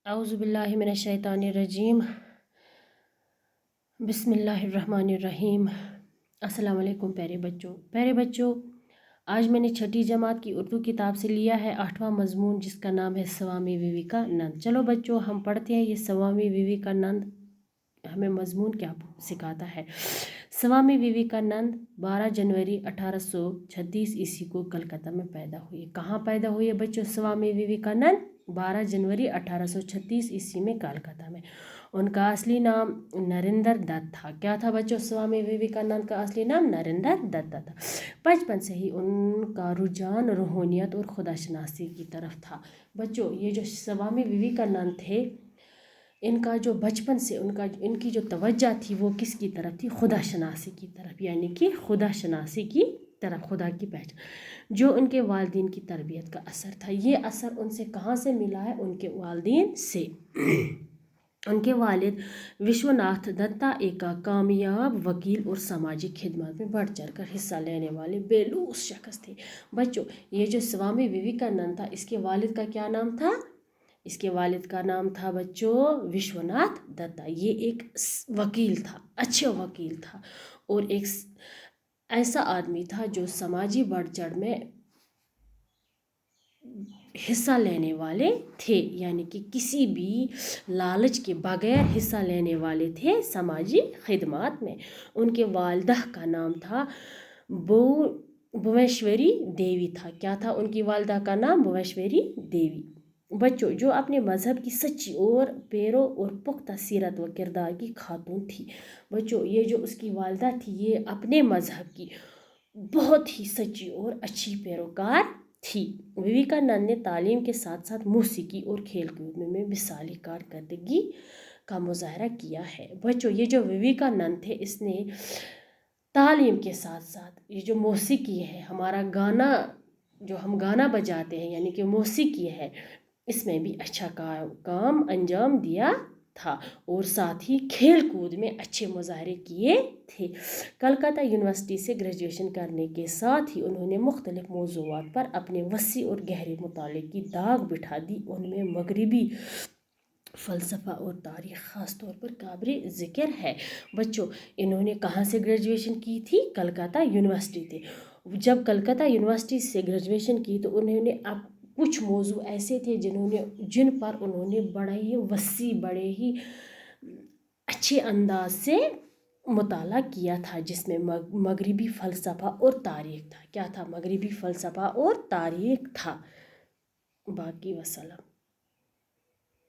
औज़ुबिल्लाहि मिनश्शैतानिर्रजीम बिस्मिल्लाहिर्रहमानिर्रहीम। अस्सलाम वालेकुम प्यारे बच्चों, आज मैंने छठी जमात की उर्दू किताब से लिया है 8वां मज़मून, जिसका नाम है स्वामी विवेकानंद। चलो बच्चों, हम पढ़ते हैं ये स्वामी विवेकानंद हमें मज़मून क्या सिखाता है। स्वामी विवेकानंद 12 जनवरी 1836 ईस्वी को कलकत्ता में पैदा हुए। कहाँ पैदा हुए बच्चों? स्वामी विवेकानंद 12 जनवरी 1836 ईस्वी में कलकत्ता में। उनका असली नाम नरेंद्र दत्त था। क्या था बच्चों? स्वामी विवेकानंद का असली नाम नरेंद्र दत्त था। बचपन से ही उनका रुझान रूहानियत और खुदाशनासी की तरफ था। बच्चों, ये जो स्वामी विवेकानंद थे, इनका जो बचपन से इनकी जो तवज्जो थी वो किसकी तरफ थी? खुदाशनासी की तरफ, यानी कि खुदाशनासी की तरफ, खुदा की पहचान। जो उनके वालिदैन की तरबियत का असर था। ये असर उनसे कहाँ से मिला है? उनके वालिदैन से। उनके वालिद विश्वनाथ दत्ता एक कामयाब वकील और सामाजिक खिदमत में बढ़ चढ़ कर हिस्सा लेने वाले बेलूस शख्स थे। बच्चों, ये जो स्वामी विवेकानंद था, इसके वालिद का क्या नाम था? इसके वालिद का नाम था बच्चों विश्वनाथ दत्ता। ये एक वकील था, अच्छा वकील था, और एक ऐसा आदमी था जो समाजी बढ़ चढ़ में हिस्सा लेने वाले थे, यानी कि किसी भी लालच के बगैर हिस्सा लेने वाले थे समाजी खिदमत में। उनके वालिदा का नाम था भुवनेश्वरी देवी था। क्या था उनकी वालिदा का नाम? भुवनेश्वरी देवी। बच्चों, जो अपने मज़हब की सच्ची और पैरो और पुख्ता सीरत व किरदार की खातून थी। बच्चों, ये जो उसकी वालिदा थी, ये अपने मज़हब की बहुत ही सच्ची और अच्छी पैरोकार थी। विवेकानंद ने तालीम के साथ साथ मौसीकी और खेल कूद में मिसाली कारकर्दगी का मुजाहरा किया है। बच्चों, ये जो विवेकानंद थे, इसने तालीम के साथ साथ ये जो मौसीकी है, हमारा गाना जो हम गाना बजाते हैं, यानी कि मौसीकी है, इसमें भी अच्छा काम अंजाम दिया था, और साथ ही खेल कूद में अच्छे मुजाहरे किए थे। कलकत्ता यूनिवर्सिटी से ग्रेजुएशन करने के साथ ही उन्होंने मुख्तलिफ मौज़ूआत पर अपने वसी और गहरे मुताले की दाग बिठा दी। उनमें मगरबी फ़लसफ़ा और तारीख़ ख़ास तौर पर काबिल ज़िक्र है। बच्चों, इन्होंने कहाँ से ग्रेजुएशन की थी? कलकत्ता यूनिवर्सिटी थे। जब कलकत्ता यूनिवर्सिटी से ग्रेजुएशन की तो उन्होंने अब कुछ मौजू ऐसे थे जिन पर उन्होंने बड़े ही अच्छे अंदाज से मुताला किया था, जिसमें मगरबी फ़लसफ़ा और तारीख़ था। क्या था? मगरबी फ़लसफ़ा और तारीख़ था। बाकी वसल्लम।